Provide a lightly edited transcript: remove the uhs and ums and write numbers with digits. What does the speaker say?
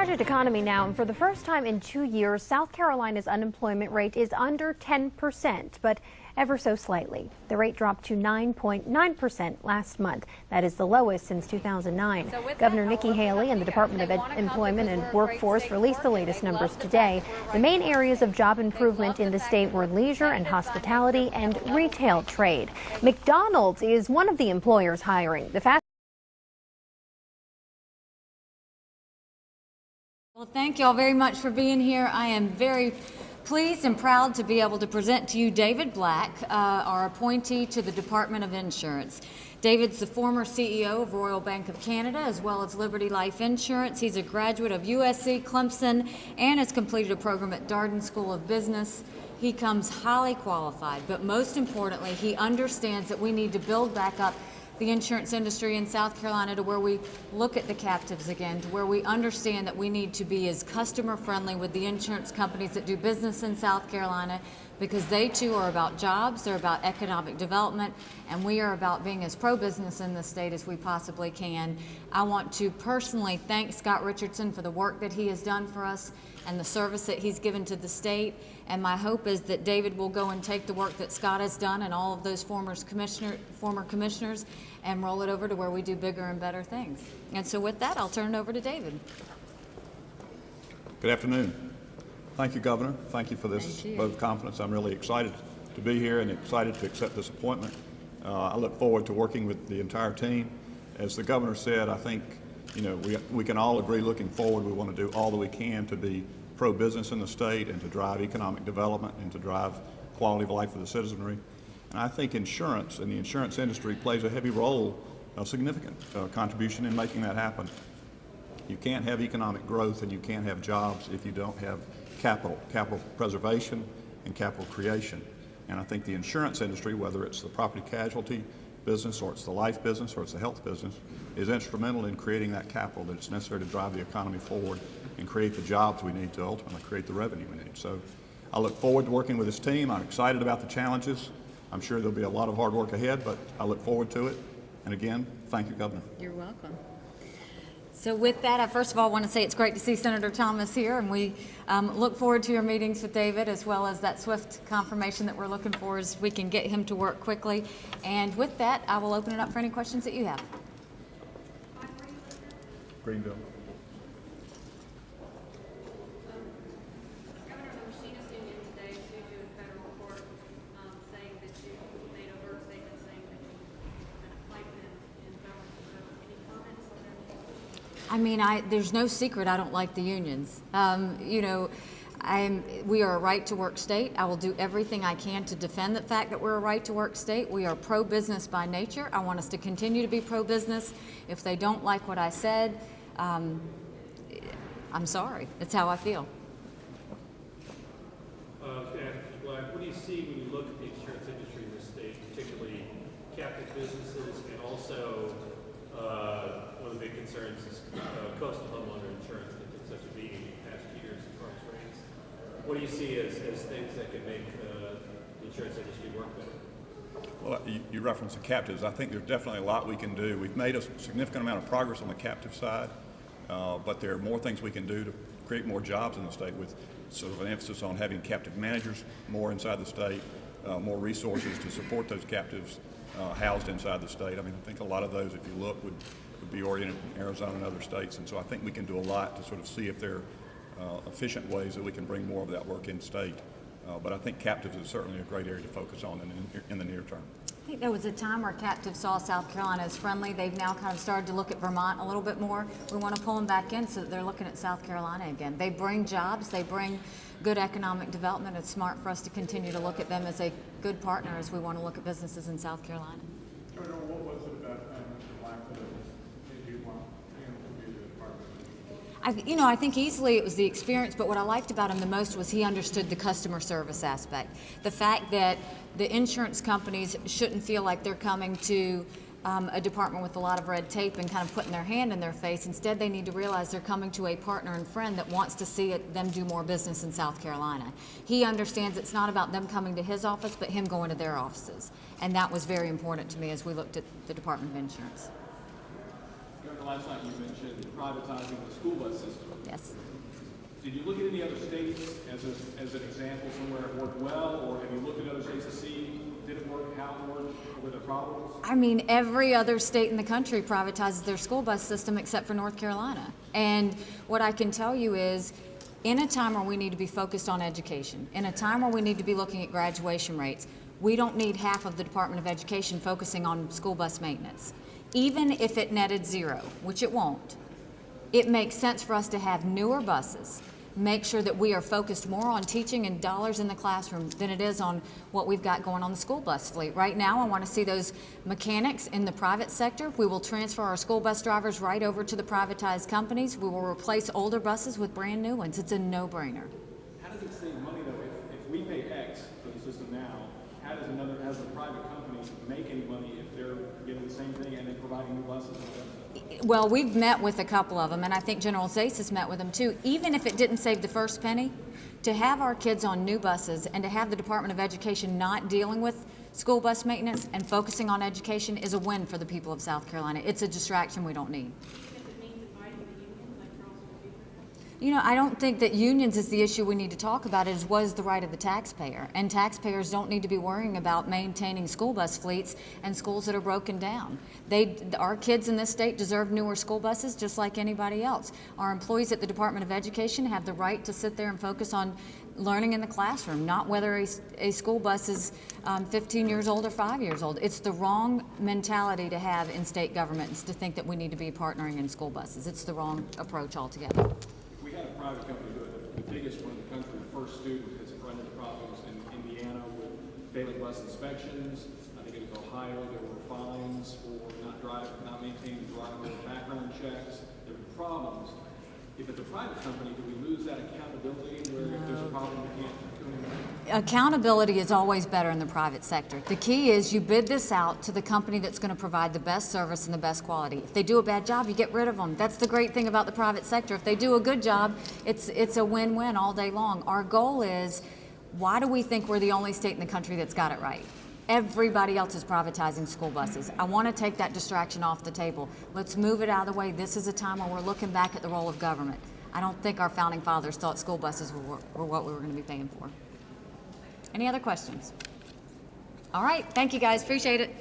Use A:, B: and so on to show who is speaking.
A: budget economy now, and for the first time in 2 years, South Carolina's unemployment rate is under 10%, but ever so slightly. The rate dropped to 9.9% last month. That is the lowest since 2009. Governor Nikki Haley and the Department of Employment and Workforce released the latest numbers today. The main areas of job improvement in the state were leisure and hospitality and retail trade. McDonald's is one of the employers hiring.
B: Well, thank you all very much for being here. I am very pleased and proud to be able to present to you David Black, our appointee to the Department of Insurance. David's the former CEO of Royal Bank of Canada as well as Liberty Life Insurance. He's a graduate of USC, Clemson, and has completed a program at Darden School of Business. He comes highly qualified, but most importantly, he understands that we need to build back up the insurance industry in South Carolina to where we look at the captives again, to where we understand that we need to be as customer friendly with the insurance companies that do business in South Carolina, because they too are about jobs, they're about economic development, and we are about being as pro-business in the state as we possibly can. I want to personally thank Scott Richardson for the work that he has done for us and the service that he's given to the state. And my hope is that David will go and take the work that Scott has done and all of those former commissioners and roll it over to where we do bigger and better things. And so with that, I'll turn it over to David.
C: Good afternoon. Thank you, Governor. Thank you for this vote of confidence. I'm really excited to be here and excited to accept this appointment. I look forward to working with the entire team. As the Governor said, I think we can all agree looking forward we want to do all that we can to be pro-business in the state and to drive economic development and to drive quality of life for the citizenry. And I think insurance and the insurance industry plays a heavy role, a significant contribution in making that happen. You can't have economic growth and you can't have jobs if you don't have capital preservation and capital creation. And I think the insurance industry, whether it's the property casualty business or it's the life business or it's the health business, is instrumental in creating that capital that's necessary to drive the economy forward and create the jobs we need to ultimately create the revenue we need. So I look forward to working with this team. I'm excited about the challenges. I'm sure there'll be a lot of hard work ahead, but I look forward to it. And again, thank you, Governor.
B: You're welcome. So with that, I first of all want to say it's great to see Senator Thomas here, and we look forward to your meetings with David, as well as that swift confirmation that we're looking for as we can get him to work quickly. And with that, I will open it up for any questions that you have.
C: Greenville.
B: I mean, there's no secret I don't like the unions. We are a right-to-work state. I will do everything I can to defend the fact that we're a right-to-work state. We are pro-business by nature. I want us to continue to be pro-business. If they don't like what I said, I'm sorry. That's how I feel.
D: What do you see when you look at the insurance industry in this state, particularly captive businesses, and also one of the big concerns is coastal homeowner insurance that took such a beating in the past years as far as rates. What do you see as things that could make the insurance industry work better?
C: Well, you referenced the captives. I think there's definitely a lot we can do. We've made a significant amount of progress on the captive side, but there are more things we can do to create more jobs in the state, with sort of an emphasis on having captive managers more inside the state, more resources to support those captives housed inside the state. I mean, I think a lot of those, if you look, would be oriented in Arizona and other states. And so I think we can do a lot to sort of see if there are efficient ways that we can bring more of that work in state. But I think captives is certainly a great area to focus on in the near term.
B: I think there was a time where captives saw South Carolina as friendly. They've now kind of started to look at Vermont a little bit more. We want to pull them back in so that they're looking at South Carolina again. They bring jobs, they bring good economic development. It's smart for us to continue to look at them as a good partner as we want to look at businesses in South Carolina.
E: What was it about Mr. Black that made you want him to be the department?
B: I think easily it was the experience, but what I liked about him the most was he understood the customer service aspect. The fact that the insurance companies shouldn't feel like they're coming to a department with a lot of red tape and kind of putting their hand in their face. Instead, they need to realize they're coming to a partner and friend that wants to see them do more business in South Carolina. He understands it's not about them coming to his office, but him going to their offices. And that was very important to me as we looked at the Department of Insurance.
E: Governor, last night you mentioned privatizing the school bus system.
B: Yes.
E: Did you look at any other states as an example somewhere it worked well, or have you looked at other states to see did it work, how it worked, or were there problems?
B: I mean, every other state in the country privatizes their school bus system except for North Carolina. And what I can tell you is, in a time where we need to be focused on education, in a time where we need to be looking at graduation rates, we don't need half of the Department of Education focusing on school bus maintenance. Even if it netted zero, which it won't, it makes sense for us to have newer buses, make sure that we are focused more on teaching and dollars in the classroom than it is on what we've got going on the school bus fleet. Right now, I want to see those mechanics in the private sector. We will transfer our school bus drivers right over to the privatized companies. We will replace older buses with brand new ones. It's a no-brainer.
E: How does it save money though? If we pay X for the system now, how does a private company make any money if they're getting the same thing and then providing new buses?
B: Well, we've met with a couple of them, and I think General Zase has met with them too. Even if it didn't save the first penny, to have our kids on new buses and to have the Department of Education not dealing with school bus maintenance and focusing on education is a win for the people of South Carolina. It's a distraction we don't need. You know, I don't think that unions is the issue we need to talk about. It was the right of the taxpayer. And taxpayers don't need to be worrying about maintaining school bus fleets and schools that are broken down. Our kids in this state deserve newer school buses just like anybody else. Our employees at the Department of Education have the right to sit there and focus on learning in the classroom, not whether a school bus is 15 years old or 5 years old. It's the wrong mentality to have in state governments to think that we need to be partnering in school buses. It's the wrong approach altogether.
E: We had a private company do it, the biggest one in the country, the first student has run into problems in Indiana with failing bus inspections. I think it was Ohio, there were fines for not maintaining the driver, background checks. There were problems. If it's a private company, do we lose that accountability where if there's a problem, we can't do anything?
B: Accountability is always better in the private sector. The key is you bid this out to the company that's going to provide the best service and the best quality. If they do a bad job, you get rid of them. That's the great thing about the private sector. If they do a good job, it's a win-win all day long. Our goal is, why do we think we're the only state in the country that's got it right? Everybody else is privatizing school buses. I want to take that distraction off the table. Let's move it out of the way. This is a time where we're looking back at the role of government. I don't think our founding fathers thought school buses were what we were going to be paying for. Any other questions? All right, thank you guys, appreciate it.